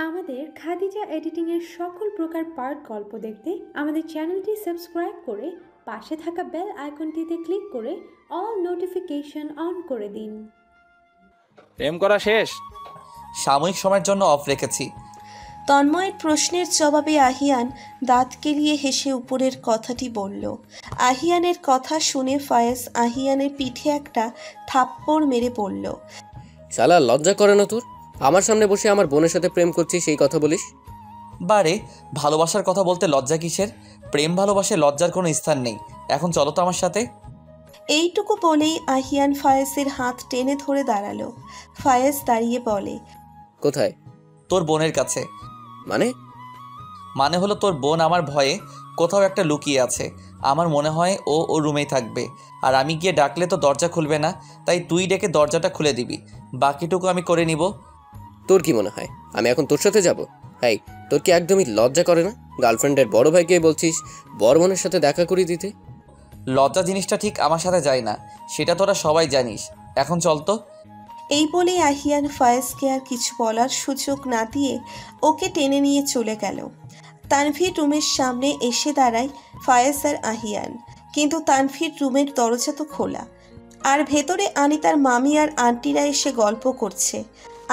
আমাদের খাদিজা এডিটিংয়ের সকল প্রকার পার্ট গল্প দেখতে আমাদের চ্যানেলটি সাবস্ক্রাইব করে পাশে থাকা বেল আইকনটিতে ক্লিক করে অল নোটিফিকেশন অন করে দিন। প্রেম করা শেষ? সাময়িক সময়ের জন্য অফ রেখেছি। তন্ময়ের প্রশ্নের জবাবে আহিয়ান দাঁত কেলিয়ে হেসে উপরের কথাটি বলল। আহিয়ানের কথা শুনে ফায়েজ আহিয়ানের পিঠে একটা থাপ্পড় মেরে বলল, শালা লজ্জা করে না তোর? আমার সামনে বসে আমার বোনের সাথে প্রেম করছিস সেই কথা বলিস? বারে, ভালোবাসার কথা বলতে লজ্জা কিসের? প্রেম ভালোবাসে লজ্জার কোনো স্থান নেই। এখন চলো তো আমার সাথে। এইটুকু বলেই আহিয়ান ফায়েজের হাত টেনে ধরে দাঁড়ালো। ফায়েজ দাঁড়িয়ে বলে, কোথায়? তোর বোনের কাছে। মানে হলো তোর বোন আমার ভয়ে কোথাও একটা লুকিয়ে আছে। আমার মনে হয় ও ওর রুমেই থাকবে, আর আমি গিয়ে ডাকলে তো দরজা খুলবে না, তাই তুই ডেকে দরজাটা খুলে দিবি। বাকিটুকু আমি করে নিব। তোর কি মনে হয় আমি এখন তোর সাথে যাব? হাই, তোর কি একদমই লজ্জা করে না? গার্লফ্রেন্ডের বড় ভাইকে বলছিস বড় বোনের সাথে দেখা করে দিতে? লজ্জা জিনিসটা ঠিক আমার সাথে যায় না, সেটা তোরা সবাই জানিস। এখন চল তো। এই বলে আহিয়ান ফায়েজকে আর কিছু বলার সুযোগ না দিয়ে ওকে টেনে নিয়ে চলে গেল। তানভীর রুমের সামনে এসে দাঁড়ায় ফায়েজ আর আহিয়ান, কিন্তু তানভীর রুমের দরজা তো খোলা, আর ভেতরে আনিতার মামি আর আন্টিরা এসে গল্প করছে।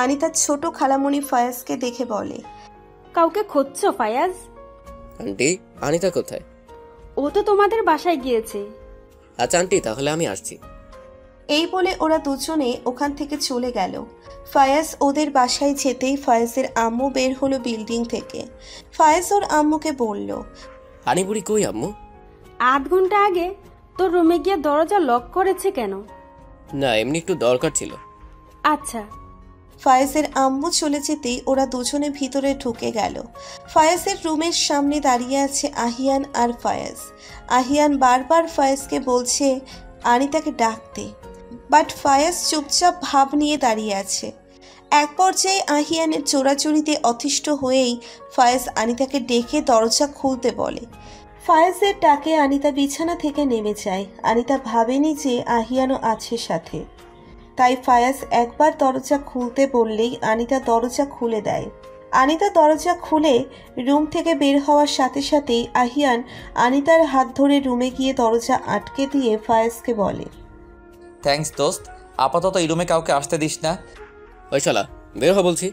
আনিতার ছোট খালামণি ফায়েজকে দেখে বলে, কাউকে খুঁজছো ফায়াজ? আন্টি, আনিতা কোথায়? ও তো তোমাদের বাসায় গিয়েছে। আচ্ছা আন্টি, তাহলে আমি আসছি। এই বলে ওরা দুজনে ওখান থেকে চলে গেল। ফায়াজ ওদের বাসায় যেতেই ফায়েজের আম্মু বের হলো বিল্ডিং থেকে। ফায়েজ ওর আম্মুকে বলল, আনিবুড়ি কই আম্মু? আধ ঘন্টা আগে তোর রুমে গিয়ে দরজা লক করেছে কেন? না, এমনি একটু দরকার ছিল। আচ্ছা। ফায়েজের আম্মু চলে যেতেই ওরা দুজনে ভিতরে ঢুকে গেল। ফায়েজের রুমের সামনে দাঁড়িয়ে আছে আহিয়ান আর ফায়েজ। আহিয়ান বারবার ফায়েজকে বলছে আনিতাকে ডাকতে, বাট ফায়েজ চুপচাপ ভাব নিয়ে দাঁড়িয়ে আছে। এক পর্যায়ে আহিয়ানের চোরাচুরিতে অতিষ্ঠ হয়েই ফায়েজ আনিতাকে ডেকে দরজা খুলতে বলে। ফায়েজের ডাকে আনিতা বিছানা থেকে নেমে যায়। আনিতা ভাবেনি যে আহিয়ানও আছে সাথে, তাই ফায়াজ একবার দরজা খুলতে বললেই আনিতা দরজা খুলে দেয়। আনিতা দরজা খুলে রুম থেকে বের হওয়ার সাথে সাথেই আহিয়ান আনিতার হাত ধরে রুমে গিয়ে দরজা আটকে দিয়ে ফায়াজকে বলে, থ্যাঙ্কস দোস্ত, আপাতত এই রুমে কাউকে আসতে দিস না। ওই শালা, বের হ বলছি।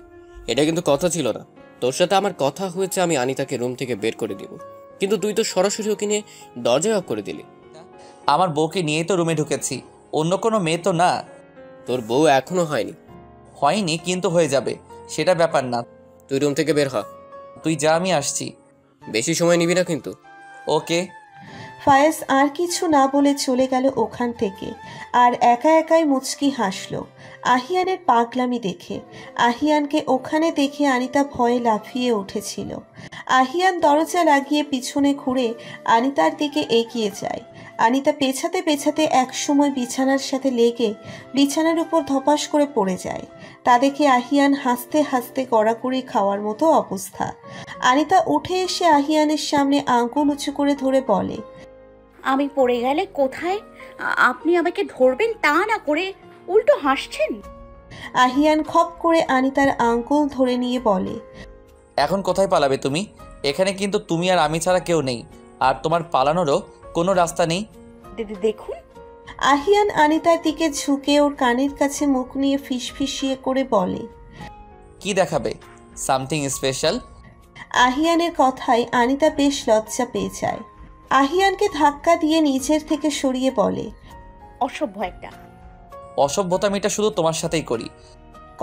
এটা কিন্তু কথা ছিল না। তোর সাথে আমার কথা হয়েছে আমি আনিতাকে রুম থেকে বের করে দিব, কিন্তু তুই তো সরাসরি ওকে নিয়ে দরজা অফ করে দিলি। আমার বউকে নিয়েই তো রুমে ঢুকেছি, অন্য কোনো মেয়ে তো না। তোর বউ এখনো হয়নি? হয়নি, কিন্তু হয়ে যাবে, সেটা ব্যাপার না। তুই রুম থেকে বের হ। তুই যা, আমি আসছি। বেশি সময় নিবি না কিন্তু। ওকে। ফায়েজ আর কিছু না বলে চলে গেল ওখান থেকে, আর একা একাই মুচকি হাসলো আহিয়ানের পাগলামি দেখে। আহিয়ানকে ওখানে দেখে আনিতা ভয়ে লাফিয়ে উঠেছিল। আহিয়ান দরজা লাগিয়ে পিছনে ঘুরে আনিতার দিকে এগিয়ে যায়। আনিতা পেছাতে পেছাতে একসময় বিছানার সাথে লেগে বিছানার উপর ধপাস করে পড়ে যায়। তা দেখে আহিয়ান হাসতে হাসতে কড়াকড়ি খাওয়ার মতো অবস্থা। আনিতা উঠে এসে আহিয়ানের সামনে আঙ্গুল উঁচু করে ধরে বলে, আমি পড়ে গেলে কোথায় আপনি আমাকে ধরবেন তা না করে উল্টো হাসছেন। আহিয়ান খপ করে আনিতার আঙ্গুল ধরে নিয়ে বলে, এখন কোথায় পালাবে তুমি? এখানে কিন্তু তুমি আর আমি ছাড়া কেউ নেই, আর তোমার পালানোরও কোনো রাস্তা নেই। দেখুন। আহিয়ান আনিতার দিকে ঝুঁকে ওর কানের কাছে মুখ নিয়ে ফিসফিসিয়ে করে বলে, কি দেখাবে? Something special? আহিয়ানের কথায় আনিতা বেশ লজ্জা পেয়ে যায়। আহিয়ানকে ধাক্কা দিয়ে নিচের থেকে সরিয়ে বলে, অসভ্য একটা। অসভ্যতামিটা শুধু তোমার সাথেই করি।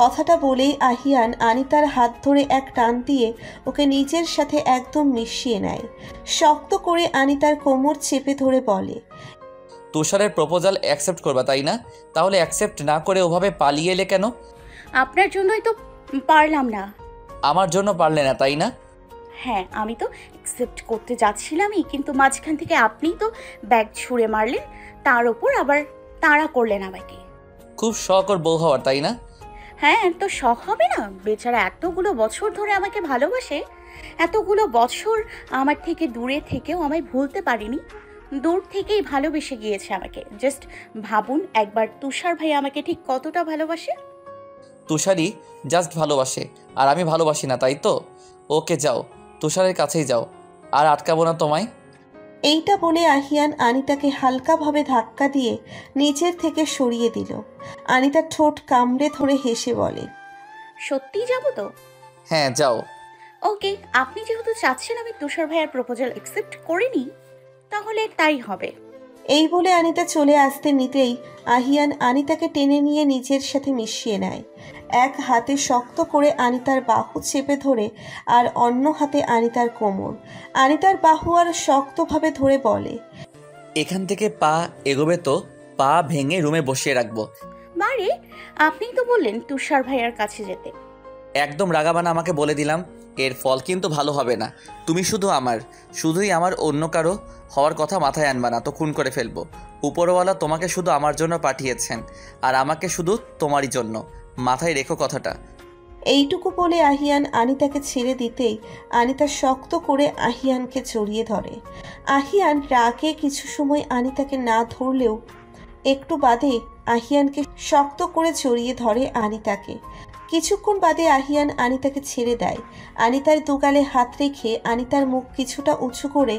কথাটা বলেই আহিয়ান আনিতার হাত ধরে এক টান দিয়ে ওকে নিজের সাথে একদম মিশিয়ে নেয়। শক্ত করে আনিতার কোমর চেপে ধরে বলে, তুষারের প্রপোজাল অ্যাকসেপ্ট করবা তাই না? তাহলে অ্যাকসেপ্ট না করে ওভাবে পালিয়ে এলে কেন? আপনার জন্যই তো পারলাম না। আমার জন্য পারলে না তাই না? হ্যাঁ, আমি তো অ্যাকসেপ্ট করতে যাচ্ছিলামই, কিন্তু মাঝখান থেকে আপনিই তো ব্যাগ ছুঁড়ে মারলেন, তার ওপর আবার তাড়া করলেন আমাকে। খুব শখ ওর বউ হওয়ার তাই না? হ্যাঁ, তো শখ হবে না? বেচারা এতগুলো বছর ধরে আমাকে ভালোবাসে, এতগুলো বছর আমার থেকে দূরে থেকেও আমায় ভুলতে পারিনি। দূর থেকেই ভালোবেসে গিয়েছে আমাকে। জাস্ট ভাবুন একবার তুষার ভাই আমাকে ঠিক কতটা ভালোবাসে। তুষারই জাস্ট ভালোবাসে আর আমি ভালোবাসি না, তাই তো? ওকে যাও, তুষারের কাছেই যাও, আর আটকাবো না তোমায়। এইটা বলে আহিয়ান আনিতাকে হালকাভাবে ধাক্কা দিয়ে নিচের থেকে সরিয়ে দিল। আনিতা ঠোঁট কামড়ে ধরে হেসে বলে, সত্যিই যাবো তো? হ্যাঁ যাও। ওকে, আপনি যেহেতু চাচ্ছেন আমি তুষার ভাইয়ার প্রপোজাল অ্যাকসেপ্ট করিনি, তাহলে তাই হবে। এই বলে আনিতা চলে আসতে নিতেই আহিয়ান আনিতাকে টেনে নিয়ে নিজের সাথে মিশিয়ে নেয়। এক হাতে শক্ত করে আনিতার বাহু চেপে ধরে আর অন্য হাতে আনিতার কোমর। আনিতার বাহু আর শক্তভাবে ধরে বলে, এখান থেকে পা এগোবে তো পা ভেঙে রুমে বসিয়ে রাখবো। বারে, আপনিই তো বললেন তুষার ভাইয়ার কাছে যেতে। একদম রাগাবানা, আমাকে বলে দিলাম, এর ফল কিন্তু ভালো হবে না। তুমি শুধু আমার, শুধুই আমার, অন্য কারো হওয়ার কথা মাথায় আনবা না, তো খুন করে ফেলবো। উপরওয়ালা তোমাকে শুধু আমার জন্য পাঠিয়েছেন, আর আমাকে শুধু তোমারই জন্য, মাথায় রেখো কথাটা। এইটুকু বলে আহিয়ান আনিতাকে ছেড়ে দিতেই আনিতা শক্ত করে আহিয়ানকে জড়িয়ে ধরে। আহিয়ান রাগে কিছু সময় আনিতাকে না ধরলেও একটু বাদে আহিয়ানকে শক্ত করে জড়িয়ে ধরে আনিতাকে। কিছুক্ষণ বাদে আহিয়ান আনিতাকে ছেড়ে দেয়। আনিতার দুগালে হাত রেখে আনিতার মুখ কিছুটা উঁচু করে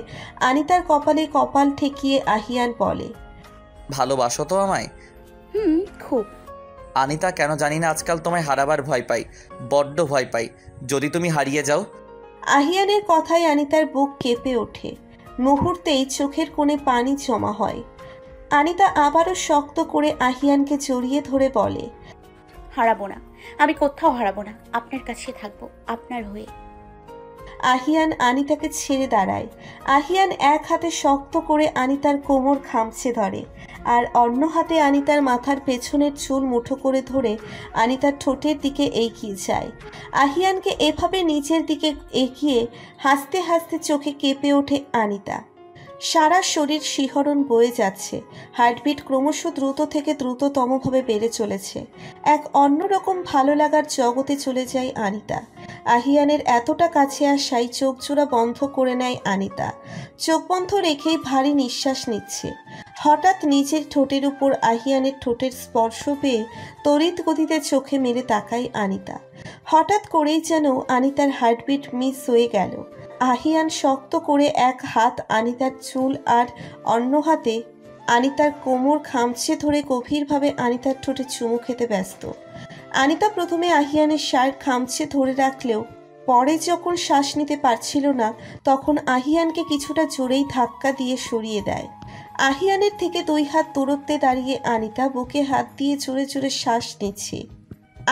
আনিতার কপালে কপাল ঠেকিয়ে আহিয়ান বলে, ভালোবাসো তো আমায়? খুব। আনিতা, কেন জানি না আজকাল তোমায় হারাবার ভয় পাই, বড্ড ভয় পাই। যদি তুমি হারিয়ে যাও। আহিয়ানের কথায় আনিতার বুক কেঁপে ওঠে। মুহূর্তেই চোখের কোণে পানি জমা হয়। আনিতা আবারও শক্ত করে আহিয়ানকে জড়িয়ে ধরে বলে, হারাবো না, আমি কোথাও হারাবো না, আপনার কাছে থাকবো, আপনার হয়ে। আহিয়ান আনিতাকে ছেড়ে দাঁড়ায়। আহিয়ান এক হাতে শক্ত করে আনিতার কোমর খামচে ধরে আর অন্য হাতে আনিতার মাথার পেছনের চুল মুঠো করে ধরে আনিতার ঠোঁটের দিকে এগিয়ে যায়। আহিয়ানকে এভাবে নিচের দিকে এগিয়ে হাসতে হাসতে চোখে কেঁপে ওঠে আনিতা। সারা শরীর শিহরণ বয়ে যাচ্ছে। হার্টবিট ক্রমশ দ্রুত থেকে দ্রুততমভাবে বেড়ে চলেছে। এক অন্যরকম ভালো লাগার জগতে চলে যায় আনিতা। আহিয়ানের এতটা কাছে আসায় চোখ জোড়া বন্ধ করে নেয় আনিতা। চোখ বন্ধ রেখেই ভারী নিঃশ্বাস নিচ্ছে। হঠাৎ নিজের ঠোঁটের উপর আহিয়ানের ঠোঁটের স্পর্শ পেয়ে তড়িৎ গতিতে চোখে মেলে তাকায় আনিতা। হঠাৎ করেই যেন আনিতার হার্টবিট মিস হয়ে গেল। আহিয়ান শক্ত করে এক হাত আনিতার চুল আর অন্য হাতে আনিতার কোমর খামচে ধরে গভীরভাবে আনিতার ঠোঁটে চুমু খেতে ব্যস্ত। আনিতা প্রথমে আহিয়ানের শার্ট খামচে ধরে রাখলেও পরে যখন শ্বাস নিতে পারছিল না তখন আহিয়ানকে কিছুটা জোরেই ধাক্কা দিয়ে সরিয়ে দেয়। আহিয়ানের থেকে 2 হাত দূরত্বে দাঁড়িয়ে আনিতা বুকে হাত দিয়ে জোরে জোরে শ্বাস নিচ্ছে।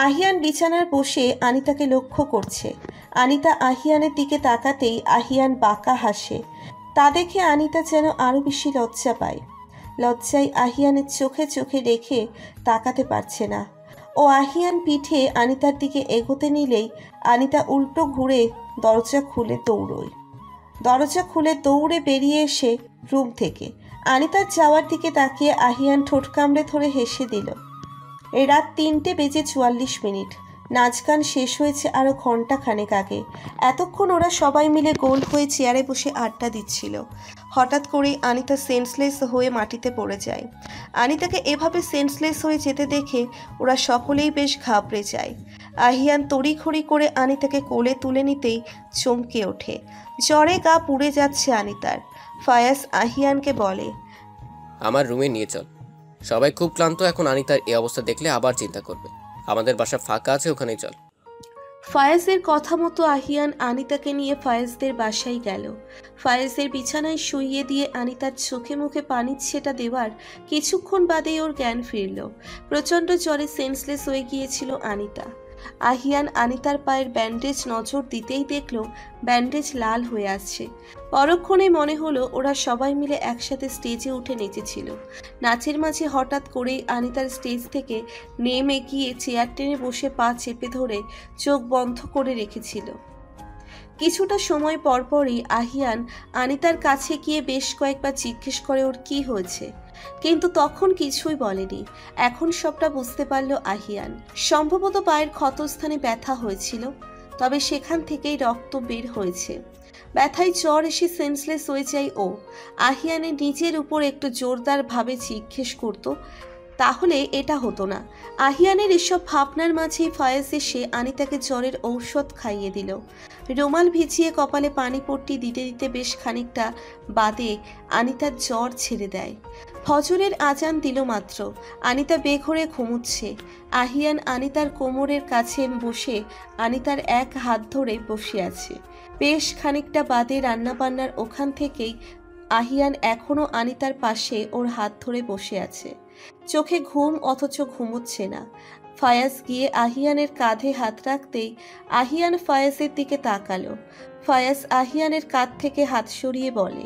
আহিয়ান বিছানার বসে আনিতাকে লক্ষ্য করছে। আনিতা আহিয়ানের দিকে তাকাতেই আহিয়ান বাঁকা হাসে। তা দেখে আনিতা যেন আরও বেশি লজ্জা পায়। লজ্জায় আহিয়ানের চোখে চোখে রেখে তাকাতে পারছে না। ও আহিয়ান পিঠে আনিতার দিকে এগোতে নিলেই আনিতা উল্টো ঘুরে দরজা খুলে দৌড়ে বেরিয়ে এসে রুম থেকে আনিতার যাওয়ার দিকে তাকিয়ে আহিয়ান ঠোঁট কামড়ে ধরে হেসে দিল। রাত 3:44। নাচ গান শেষ হয়েছে আরও ঘন্টা খানেক আগে। এতক্ষণ ওরা সবাই মিলে গোল হয়ে চেয়ারে বসে আড্ডা দিচ্ছিল। হঠাৎ করেই আনিতা সেন্সলেস হয়ে মাটিতে পড়ে যায়। আনিতাকে এভাবে সেন্সলেস হয়ে যেতে দেখে ওরা সকলেই বেশ ঘাবড়ে যায়। আহিয়ান তড়িঘড়ি করে আনিতাকে কোলে তুলে নিতেই চমকে ওঠে। জ্বরে গা পুড়ে যাচ্ছে আনিতার। ফায়াজ আহিয়ানকে বলে, আমার রুমে নিয়ে চল, সবাই খুব ক্লান্ত এখন। আনিতার এই অবস্থা দেখলে আবার চিন্তা করবে। আমাদের বাসা ফাঁকা আছে, ওখানেই চল। ফায়েজের কথা মতো আহিয়ান আনিতাকে নিয়ে ফায়েজদের বাসায় গেল। ফায়েজের বিছানায় শুইয়ে দিয়ে আনিতার চোখে মুখে পানির ছেটা দেওয়ার কিছুক্ষণ বাদেই ওর জ্ঞান ফিরল। প্রচণ্ড জ্বরে সেন্সলেস হয়ে গিয়েছিল আনিতা। আহিয়ান আনিতার পায়ের ব্যান্ডেজ নজর দিতেই দেখল ব্যান্ডেজ লাল হয়ে আসছে। পরক্ষণে মনে হলো ওরা সবাই মিলে একসাথে স্টেজে উঠে নেচেছিল। নাচের মাঝে হঠাৎ করেই আনিতার স্টেজ থেকে নেমে গিয়ে চেয়ার টেনে বসে পা চেপে ধরে চোখ বন্ধ করে রেখেছিল। কিছুটা সময় পরপরই আহিয়ান আনিতার কাছে গিয়ে বেশ কয়েকবার জিজ্ঞেস করে ওর কি হয়েছে, কিন্তু তখন কিছুই বলেনি। এখন সবটা বুঝতে পারল আহিয়ান। সম্ভবত পায়ের ক্ষতস্থানে ব্যথা হয়েছিল, তবে সেখান থেকেই রক্ত বের হয়েছে। ব্যথায় জ্বর এসে সেন্সলেস হয়ে যায় ও। আহিয়ানের নিজের উপর একটু জোরদার ভাবে জিজ্ঞেস করত, তাহলে এটা হতো না। আহিয়ানের এসব ভাবনার মাঝেই ফয়েজ এসে আনিতাকে জ্বরের ঔষধ খাইয়ে দিল। রুমাল ভিজিয়ে কপালে পানি পট্টি দিতে দিতে বেশ খানিকটা বাদে আনিতার জ্বর ছেড়ে দেয়। ফজরের আজান দিল মাত্র, আনিতা বেঘরে ঘুমুচ্ছে। আহিয়ান আনিতার কোমরের কাছে বসে আনিতার এক হাত ধরে বসে আছে। বেশ খানিকটা বাদে রান্নাবান্নার ওখান থেকেই আহিয়ান এখনও আনিতার পাশে ওর হাত ধরে বসে আছে। চোখে ঘুম অথচ ঘুমোচ্ছে না। ফায়াজ গিয়ে আহিয়ানের কাঁধে হাত রাখতেই আহিয়ান ফায়াজের দিকে তাকালো। ফায়াজ আহিয়ানের কাঁধ থেকে হাত সরিয়ে বলে,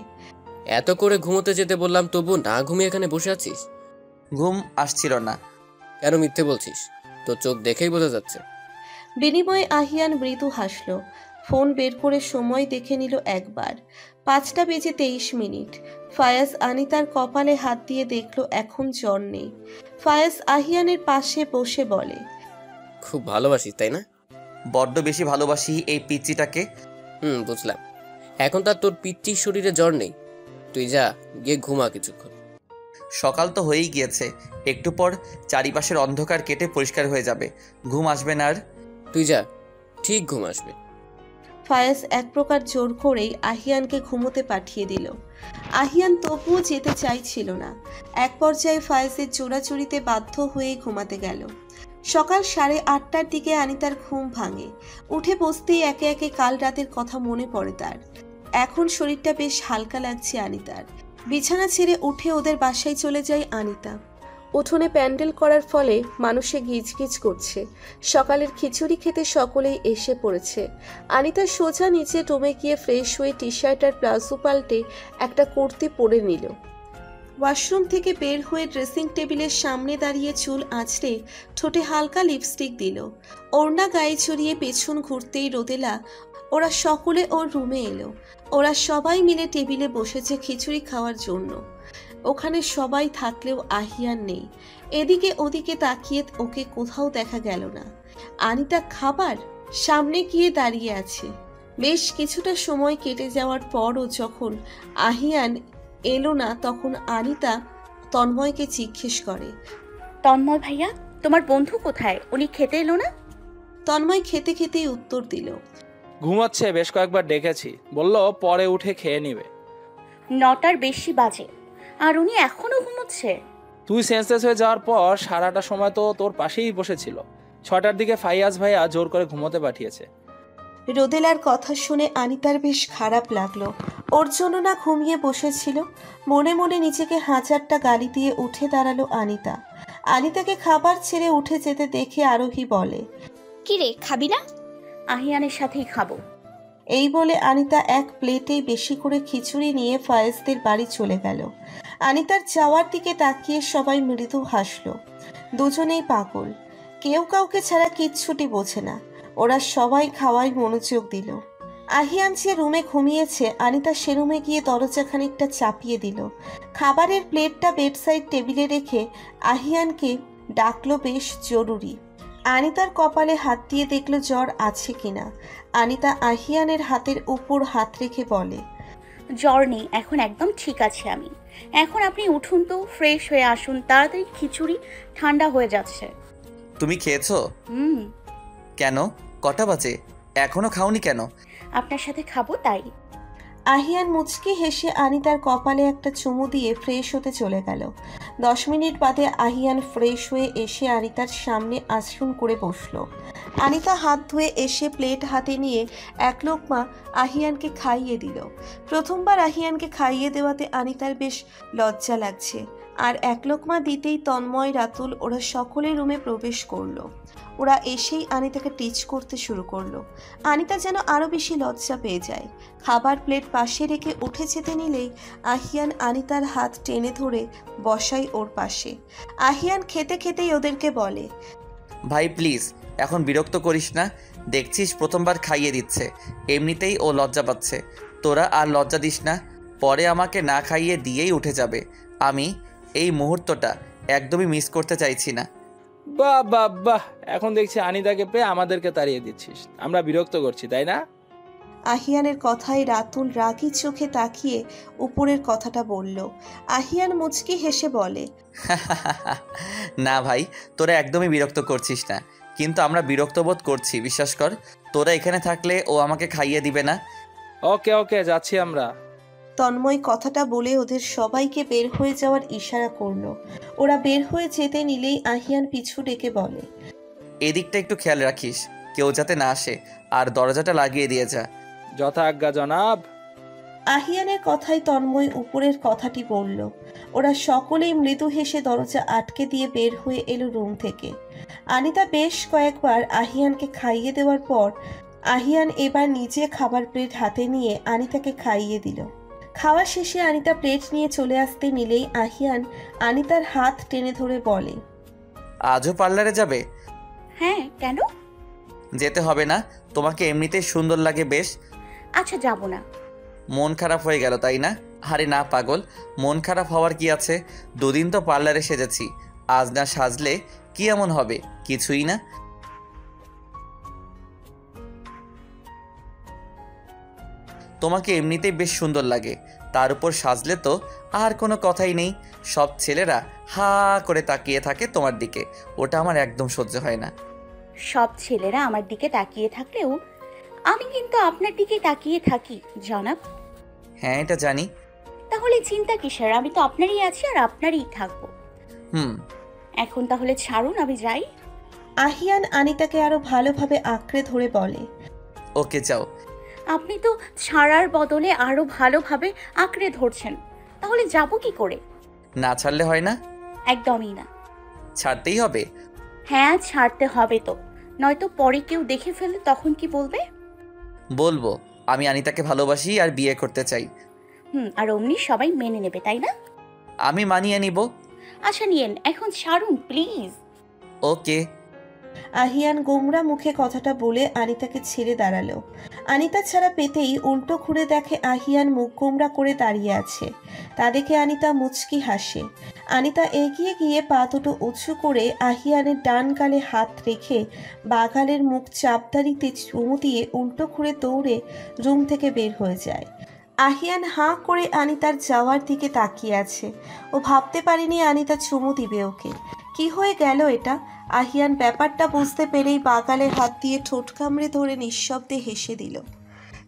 এত করে ঘুমোতে যেতে বললাম তবু না ঘুমিয়ে এখানে বসে আছিস? ঘুম আসছিল না। কেন মিথ্যে বলছিস? তোর চোখ দেখেই বোঝা যাচ্ছে। বিনিময়ে আহিয়ান মৃদু হাসল। ফোন বের করে সময় দেখে নিল একবার। 5:23। ফায়াজ আনিতার কপালে হাত দিয়ে দেখল এখন জ্বর নেই। ফায়াজ আহিয়ানের পাশে বসে বলে, খুব ভালোবাসিস তাই না? বড্ড বেশি ভালোবাসি এই পিচ্চিটাকে। বুঝলাম। এখন তার তোর পিচ্চির শরীরে জ্বর নেই। তুই যা, গিয়ে ঘুমা কিছুক্ষণ। সকাল তো হয়েই গিয়েছে, একটু পর চারিপাশের অন্ধকার কেটে পরিষ্কার হয়ে যাবে, ঘুম আসবে না আর। তুই যা, ঠিক ঘুম আসবে। ফায়াজ এক প্রকার জোর করেই আহিয়ানকে ঘুমোতে পাঠিয়ে দিল। আহিয়ান তবুও যেতে চাইছিল না। এক পর্যায়ে ফায়াজের জোড়াচুরিতে বাধ্য হয়ে ঘুমাতে গেল। সকাল 8:30টার দিকে আনিতার ঘুম ভাঙে। উঠে বসতেই একে একে কাল রাতের কথা মনে পড়ে তার। এখন শরীরটা বেশ হালকা লাগছে আনিতার। বিছানা ছেড়ে উঠে ওদের বাসায় চলে যায় আনিতা। উঠোনে প্যান্ডেল করার ফলে মানুষে গিজগিজ করছে। সকালের খিচুড়ি খেতে সকলেই এসে পড়েছে। আনিতা সোজা নিচে রুমে গিয়ে ফ্রেশ হয়ে টি শার্ট আর প্লাজো পাল্টে একটা কুর্তি পরে নিল। ওয়াশরুম থেকে বের হয়ে ড্রেসিং টেবিলের সামনে দাঁড়িয়ে চুল আঁচড়ে ঠোঁটে হালকা লিপস্টিক দিল। ওড়না গায়ে ছড়িয়ে পেছন ঘুরতেই রোদেলা ওরা সকলে ওর রুমে এলো। ওরা সবাই মিলে টেবিলে বসেছে খিচুড়ি খাওয়ার জন্য। ওখানে সবাই থাকলেও আহিয়ান নেই। এদিকে ওদিকে তাকিয়ে ওকে কোথাও দেখা গেল না। আনিতা খাবার সামনে গিয়ে দাঁড়িয়ে আছে। বেশ কিছুটা সময় কেটে যাওয়ার পরও যখন আহিয়ান এলো না তখন আনিতা তন্ময়কে জিজ্ঞেস করে, তন্ময় ভাইয়া, তোমার বন্ধু কোথায়? উনি খেতে এলো না? তন্ময় খেতে খেতেই উত্তর দিল, ঘুমাচ্ছে, বেশ কয়েকবার ডেকেছি, বললো পরে উঠে খেয়ে নিবে। 9টার বেশি বাজে আর উনি এখনো ঘুমোচ্ছে? তুই সেন্সলেস হয়ে যাওয়ার পর সারাটা সময় তো তোর পাশেই বসেছিল। 6টার দিকে ফাইয়াজ ভাইয়া জোর করে ঘুমোতে পাঠিয়েছে। রোদেলার কথা শুনে আনিতার বেশ খারাপ লাগলো। ওর জন্য না ঘুমিয়ে বসেছিল। মনে মনে নিজেকে হাজারটা গালি দিয়ে উঠে দাঁড়ালো আনিতা। আনিতাকে খাবার ছেড়ে উঠে যেতে দেখে আরোহী বলে, কি রে, খাবি না? আহিয়ানের সাথেই খাবো। এই বলে আনিতা এক প্লেটেই বেশি করে খিচুড়ি নিয়ে ফায়েজদের বাড়ি চলে গেল। আনিতার যাওয়ার দিকে তাকিয়ে সবাই মৃদু হাসলো। দুজনেই পাগল, কেউ কাউকে ছাড়া কিচ্ছুটি বোঝে না। ওরা সবাই খাওয়ায় মনোযোগ দিল। আহিয়ান যে রুমে ঘুমিয়েছে আনিতা সে রুমে গিয়ে দরজা খানিকটা চাপিয়ে দিল। খাবারের প্লেটটা বেডসাইড টেবিলে রেখে আহিয়ানকে ডাকলো বেশ জরুরি। আনিতার কপালে হাত দিয়ে দেখলো জ্বর আছে কিনা। আনিতা আহিয়ানের হাতের উপর হাত রেখে বলে, জ্বর নেই, এখন একদম ঠিক আছে আমি। এখন আপনি উঠুন তো, ফ্রেশ হয়ে আসুন তাড়াতাড়ি, খিচুড়ি ঠান্ডা হয়ে যাচ্ছে। তুমি খেয়েছো? হুম। কেন, কটা বাজে? এখনো খাওনি কেন? আপনার সাথে খাবো তাই। আহিয়ান মুচকি হেসে আনিতার কপালে একটা চুমু দিয়ে ফ্রেশ হতে চলে গেল। 10 মিনিট বাদে আহিয়ান ফ্রেশ হয়ে এসে আনিতার সামনে আসন করে বসলো। আনিতা হাত ধুয়ে এসে প্লেট হাতে নিয়ে এক লোকমা আহিয়ানকে খাইয়ে দিল। প্রথমবার আহিয়ানকে খাইয়ে দেওয়াতে আনিতার বেশ লজ্জা লাগছে। আর এক লোকমা দিতেই তন্ময়, রাতুল ওরা সকলে রুমে প্রবেশ করলো। ওরা এসেই আনিতাকে টিচ করতে শুরু করলো। আনিতা যেন আরও বেশি লজ্জা পেয়ে যায়। খাবার প্লেট পাশে রেখে উঠে যেতে নিলেই আহিয়ান আনিতার হাত টেনে ধরে বসাই ওর পাশে। আহিয়ান খেতে খেতেই ওদেরকে বলে, ভাই প্লিজ এখন বিরক্ত করিস না, দেখছিস প্রথমবার খাইয়ে দিচ্ছে, এমনিতেই ও লজ্জা পাচ্ছে, তোরা আর লজ্জা দিস না, পরে আমাকে না খাইয়ে দিয়েই উঠে যাবে। আমি এই মুহূর্তটা একদমই মিস করতে চাইছি না। বাহ বাহ বাহ, এখন দেখছি আনিতাকে পেয়ে আমাদেরকে তাড়িয়ে দিচ্ছিস, আমরা বিরক্ত করছি তাই না? আহিয়ানের কথায় রাতুল রাগী চোখে তাকিয়ে উপরের কথাটা বলল। আহিয়ান মুচকি হেসে বলে, না ভাই, তোরা একদমই বিরক্ত করছিস না, কিন্তু আমরা বিরক্ত বোধ করছি, বিশ্বাস কর। তোরা এখানে থাকলে ও আমাকে খাইয়ে দিবে না। ওকে ওকে, যাচ্ছি আমরা। তন্ময় কথাটা বলে ওদের সবাইকে বের হয়ে যাওয়ার ইশারা করলো। ওরা বের হয়ে যেতে নিলেই আহিয়ান পিছু ডেকে বলে, এদিকটা একটু খেয়াল রাখিস, কেউ যাতে না আসে, আর দরজাটা লাগিয়ে দিয়ে যা। যথা আজ্ঞা জনাব। আহিয়ানের কথায় তন্ময় উপরের কথাটি বলল। ওরা সকলেই মৃদু হেসে দরজা আটকে দিয়ে বের হয়ে এলো রুম থেকে। আনিতা বেশ কয়েকবার আহিয়ানকে খাইয়ে দেওয়ার পর আহিয়ান এবার নিজে খাবার প্লেট হাতে নিয়ে আনিতাকে খাইয়ে দিল। খাওয়া শেষে আনিতা প্লেট নিয়ে চলে আসতে নিলেই আহিয়ান আনিতার হাত টেনে ধরে বলে, আজও পার্লারে যাবে? হ্যাঁ, কেন? যেতে হবে না, তোমাকে এমনিতেই সুন্দর লাগে বেশ। আচ্ছা, যাব না। মন খারাপ হয়ে গেল তাই না? আরে না পাগল, মন খারাপ হওয়ার কি আছে? দুদিন তো পার্লারে সেজেছি, আজ না সাজলে কি এমন হবে? কিছুই না। তোমাকে এমনিতেই বেশ সুন্দর লাগে, তার উপর সাজলে তো আর কোনো কথাই নেই। সব ছেলেরা হা করে তাকিয়ে থাকে তোমার দিকে, ওটা আমার একদম সহ্য হয় না। সব ছেলেরা আমার দিকে তাকিয়ে থাকলেও আমি কিন্তু আপনার দিকে তাকিয়ে থাকি জনাব। হ্যাঁ, এটা জানি। তাহলে চিন্তা কিসের? আমি তো আপনারই আছি আর আপনারই থাকবো। এখন তাহলে ছাড়ুন, আমি যাই। আহিয়ান আনিতাকে আরো ভালোভাবে আঁকড়ে ধরে বলে, ওকে যাও। আপনি তো ছাড়ার বদলে আরো ভালোভাবে আঁকড়ে ধরছেন, তাহলে যাব কি করে? না ছাড়লে হয় না? একদমই না। ছাড়তেই হবে। হ্যাঁ, ছাড়তে হবে তো, নয়তো পরে কেউ দেখে ফেলে তখন কি বলবে? বলবো আমি আনিতাকে ভালোবাসি আর বিয়ে করতে চাই। আর অমনি সবাই মেনে নেবে, তাই না? আমি মানিয়ে নিব। আচ্ছা নিয়েন, এখন ছাড়ুন প্লিজ। ওকে। আহিয়ান গোমরা মুখে কথাটা বলে আনিতাকে ছেড়ে দাঁড়ালো। আনিতা ছাড়া পেতেই উল্টো ঘুরে দেখে আহিয়ান মুখ গোমরা করে দাঁড়িয়ে আছে। তা দেখে আনিতা মুচকি হাসে। আনিতা এগিয়ে গিয়ে পা দুটো উঁচু করে আহিয়ানের ডান গালে হাত রেখে বাগালের মুখ চাপদারিতে চুমু দিয়ে উল্টো ঘুরে দৌড়ে রুম থেকে বের হয়ে যায়। আহিয়ান হাঁ করে আনিতার যাওয়ার দিকে তাকিয়ে আছে। ও ভাবতে পারেনি আনিতা চুমু দিবে ওকে। কি হয়ে গেল এটা? আহিয়ান ব্যাপারটা বুঝতে পেরেই বাগালে হাত দিয়ে ঠোঁট কামড়ে ধরে নিঃশব্দে হেসে দিল।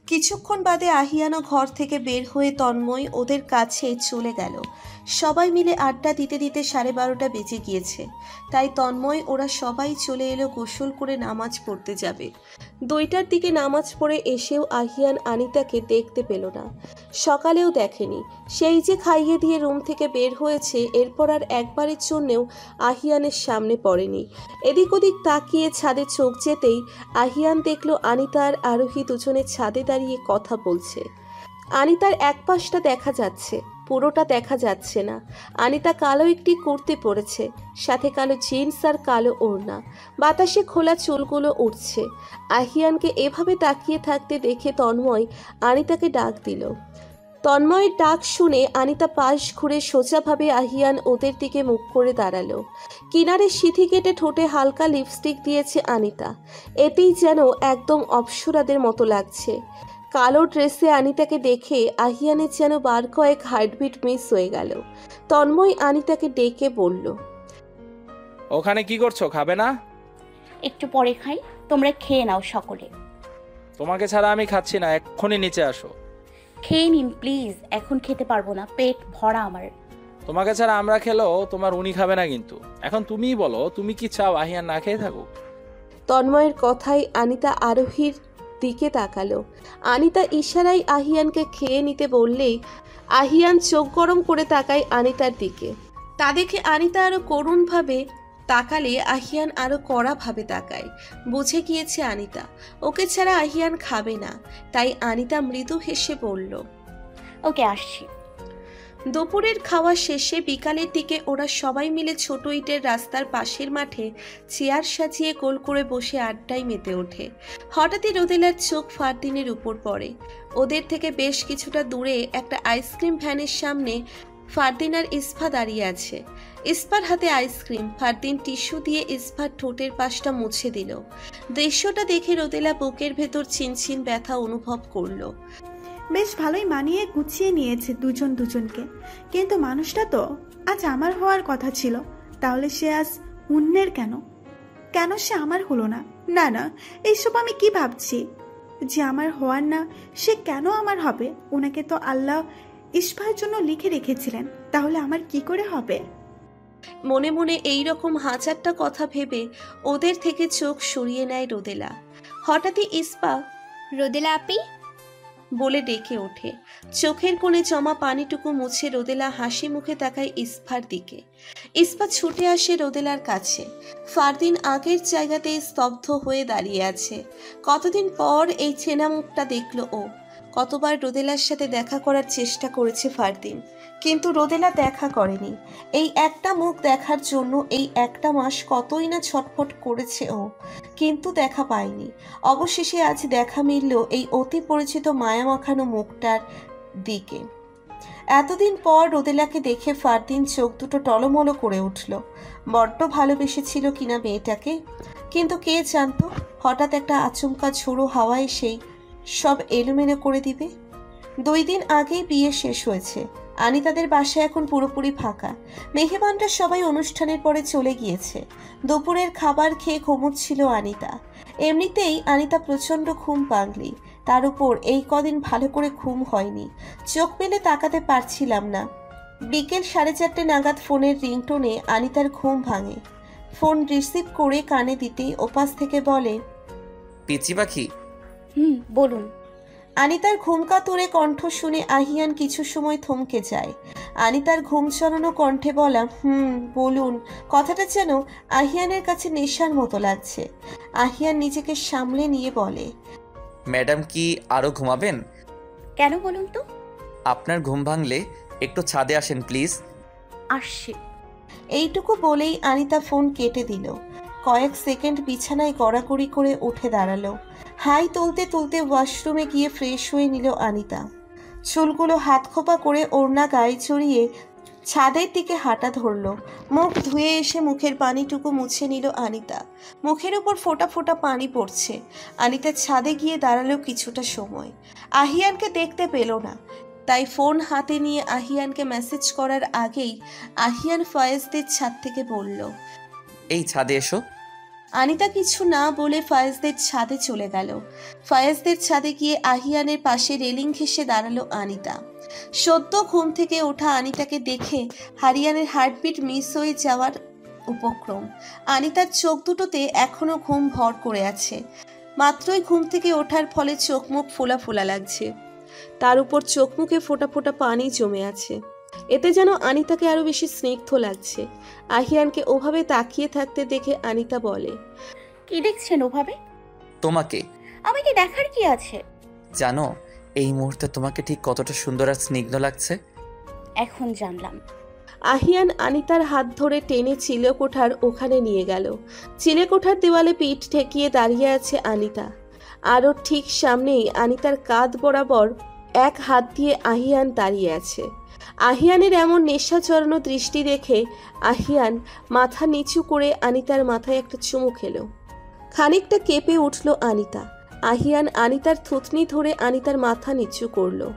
কিছুক্ষণ বাদে আহিয়ানও ঘর থেকে বের হয়ে তন্ময় ওদের কাছে চলে গেল। সবাই মিলে আড্ডা দিতে দিতে 12:30 বেজে গিয়েছে। তাই তন্ময় ওরা সবাই চলে এলো গোসল করে নামাজ পড়তে যাবে। 2টার দিকে নামাজ পড়ে এসেও আহিয়ান আনিতাকে দেখতে পেল না। সকালেও দেখেনি। সেই যে খাইয়ে দিয়ে রুম থেকে বের হয়েছে, এরপর আর একবারের জন্যেও আহিয়ানের সামনে পড়েনি। এদিক ওদিক তাকিয়ে ছাদে চোখ যেতেই আহিয়ান দেখল আনিতা আর আরোহী দুজনে ছাদে দাঁড়িয়ে কথা বলছে। আনিতার এক পাশটা দেখা যাচ্ছে, পুরোটা দেখা যাচ্ছে না। আনিতা কালো একটি কুর্তি পরেছে, সাথে কালো জিন্স আর কালো ওড়না। বাতাসে খোলা চুলগুলো উঠছে। আহিয়ানকে এভাবে তাকিয়ে থাকতে দেখে তন্ময় আনিতাকে ডাক দিল। তন্ময়ের ডাক শুনে আনিতা পাশ ঘুরে সোজাভাবে আহিয়ান ওদের দিকে মুখ করে দাঁড়ালো। কিনারে সিঁথি কেটে ঠোঁটে হালকা লিপস্টিক দিয়েছে আনিতা। এতেই যেন একদম অপ্সরাদের মতো লাগছে। কালো ড্রেসে আনিতাকে দেখে আহিয়ানের যেন বার কয়েক হার্টবিট মিস হয়ে গেল। তন্ময় আনিতাকে ডেকে বলল, ওখানে কি করছো, খাবে না? একটু পরে খাই, তোমরা খেয়ে নাও সকলে। তোমাকে ছাড়া আমি খাচ্ছি না, এক্ষুনি নিচে আসো। খেয়ে নিন প্লিজ, এখন খেতে পারবো না, পেট ভরা আমার। তোমাকে ছাড়া আমরা খেলেও তোমার উনি খাবে না কিন্তু। এখন তুমিই বলো, তুমি কি চাও আহিয়ান না খেয়ে থাকুক? তন্ময়ের কথায় আনিতা আরোহীর দিকে তাকালো। আনিতা ইশারায় আহিয়ানকে খেয়ে নিতে বললেই আহিয়ান চোখ গরম করে তাকায় আনিতার দিকে। তা দেখে আনিতা আরো করুণভাবে তাকালে আহিয়ান আরো কড়াভাবে তাকায়। বুঝে গিয়েছে আনিতা ওকে ছাড়া আহিয়ান খাবে না। তাই আনিতা মৃদু হেসে বলল, ওকে, আসছি। দুপুরের খাওয়া শেষে বিকালের দিকে ওরা সবাই মিলে ছোট ইটের রাস্তার পাশের মাঠে চেয়ার সাজিয়ে গোল করে বসে আড্ডায় মেতে ওঠে। হঠাৎই রোদেলার চোখ ফারদিনের উপর পড়ে। ওদের থেকে বেশ কিছুটা দূরে একটা আইসক্রিম ভ্যানের সামনে ফারদিন আর ইসফা দাঁড়িয়ে আছে। ইসফার হাতে আইসক্রিম। ফারদিন টিস্যু দিয়ে ইসফার ঠোঁটের পাশটা মুছে দিল। দৃশ্যটা দেখে রোদেলা বুকের ভেতর চিনচিন ব্যথা অনুভব করলো। বেশ ভালোই মানিয়ে গুছিয়ে নিয়েছে দুজন দুজনকে, কিন্তু মানুষটা তো আজ আমার হওয়ার কথা ছিল, তাহলে সে আজ অন্যের কেন? কেন সে আমার হলো না? না না, এইসব আমি কি ভাবছি? যে আমার হওয়ার না সে কেন আমার হবে? ওনাকে তো আল্লাহ ইসফার জন্য লিখে রেখেছিলেন, তাহলে আমার কি করে হবে? মনে মনে এই রকম হাজারটা কথা ভেবে ওদের থেকে চোখ সরিয়ে নেয় রোদেলা। হঠাৎই ইসফা রোদেলা আপি, বলে ডেকে ওঠে। চোখের কোণে জমা পানিটুকু মুছে রোদেলা হাসি মুখে তাকায় ইসফার দিকে। ইসফা ছুটে আসে রোদেলার কাছে। ফারদিন আগের জায়গাতেই স্তব্ধ হয়ে দাঁড়িয়ে আছে। কতদিন পর এই চেনা মুখটা দেখলো ও। কতবার রোদেলার সাথে দেখা করার চেষ্টা করেছে ফারদিন, কিন্তু রোদেলা দেখা করেনি। এই একটা মুখ দেখার জন্য এই একটা মাস কতই না ছটফট করেছে ও, কিন্তু দেখা পায়নি। অবশেষে আজ দেখা মিলল এই অতি পরিচিত মায়া মাখানো মুখটার দিকে। এতদিন পর রোদেলাকে দেখে ফারদিন চোখ দুটো টলমলো করে উঠল। বড্ড ভালোবেসেছিল কিনা মেয়েটাকে, কিন্তু কে জানতো হঠাৎ একটা আচমকা ঝোড়ো হাওয়া এসেই সব এলোমেলো করে দিবে। 2 দিন আগেই বিয়ে শেষ হয়েছে। আনিতাদের বাসায় এখন পুরোপুরি ফাঁকা। মেহমানরা সবাই অনুষ্ঠানের পরে চলে গিয়েছে। দুপুরের খাবার খেয়ে ঘুমোচ্ছিল আনিতা। এমনিতেই আনিতা প্রচণ্ড ঘুম পাগলি, তার উপর এই কদিন ভালো করে ঘুম হয়নি। চোখ মেলে তাকাতে পারছিলাম না। বিকেল 4:30 নাগাদ ফোনের রিংটোনে আনিতার ঘুম ভাঙে। ফোন রিসিভ করে কানে দিতেই ওপাশ থেকে বলে, পিচি পাখি। বলুন। আনিতার ঘুমকাতুরে কণ্ঠ শুনে আহিয়ান কিছু সময় থমকে যায়। আনিতার ঘুম চড়ানো কণ্ঠে বলা বলুন কথাটা যেন আহিয়ানের কাছে নেশার মতো লাগছে। আহিয়ান নিজেকে সামলে নিয়ে বলে, ম্যাডাম কি আরও ঘুমাবেন? কেন বলুন তো? আপনার ঘুম ভাঙলে একটু ছাদে আসেন প্লিজ। আসছি। এইটুকু বলেই আনিতা ফোন কেটে দিল। কয়েক সেকেন্ড বিছানায় গড়াগড়ি করে উঠে দাঁড়ালো। হাই তুলতে তুলতে ওয়াশরুমে গিয়ে ফ্রেশ হয়ে নিল আনিতা। চুলগুলো হাত খোপা করে ওড়না গায়ে চড়িয়ে ছাদের দিকে হাঁটা ধরল। মুখ ধুয়ে এসে মুখের পানিটুকু মুছে নিল আনিতা। মুখের উপর ফোঁটা ফোঁটা পানি পড়ছে। আনিতা ছাদে গিয়ে দাঁড়ালো কিছুটা সময়। আহিয়ানকে দেখতে পেল না, তাই ফোন হাতে নিয়ে আহিয়ানকে মেসেজ করার আগেই আহিয়ান ফয়েজদের ছাদ থেকে বলল, এই ছাদে এসো। আনিতা কিছু না বলে ফয়েজদের ছাদে চলে গেল। ফয়েজদের ছাদে গিয়ে আহিয়ানের পাশে রেলিং ঘেঁষে দাঁড়ালো আনিতা। সদ্য ঘুম থেকে ওঠা আনিতাকে দেখে হারিয়ানের হার্টবিট মিস হয়ে যাওয়ার উপক্রম। আনিতার চোখ দুটোতে এখনো ঘুম ভর করে আছে। মাত্রই ঘুম থেকে ওঠার ফলে চোখ মুখ ফোলা ফোলা লাগছে, তার উপর চোখ মুখে ফোঁটা ফোঁটা পানি জমে আছে। এতে যেন আনিতাকে আরো বেশি স্নিগ্ধ লাগছে। আহিয়ানকে ওভাবে তাকিয়ে থাকতে দেখে আনিতা বলে, কি দেখছেন ওভাবে? তোমাকে। আমাকে দেখার কি আছে? জানো এই মুহূর্তে তোমাকে ঠিক কতটা সুন্দর আর স্নিগ্ধ লাগছে? এখন জানলাম। আহিয়ান আনিতার হাত ধরে টেনে চিলেকোঠার ওখানে নিয়ে গেল। চিলেকোঠার দেওয়ালে পিঠ ঠেকিয়ে দাঁড়িয়ে আছে আনিতা। আরও ঠিক সামনেই আনিতার কাঁধ বরাবর এক হাত দিয়ে আহিয়ান দাঁড়িয়ে আছে। আহিয়ানের এমন নেশা চড়ানো দৃষ্টি দেখে আহিয়ান মাথা নিচু করে আনিতার মাথায় একটা চুমু খেলো। খানিকটা কেঁপে উঠল আনিতা। আহিয়ান আনিতার থুতনি ধরে আনিতার মাথা নিচু করলো।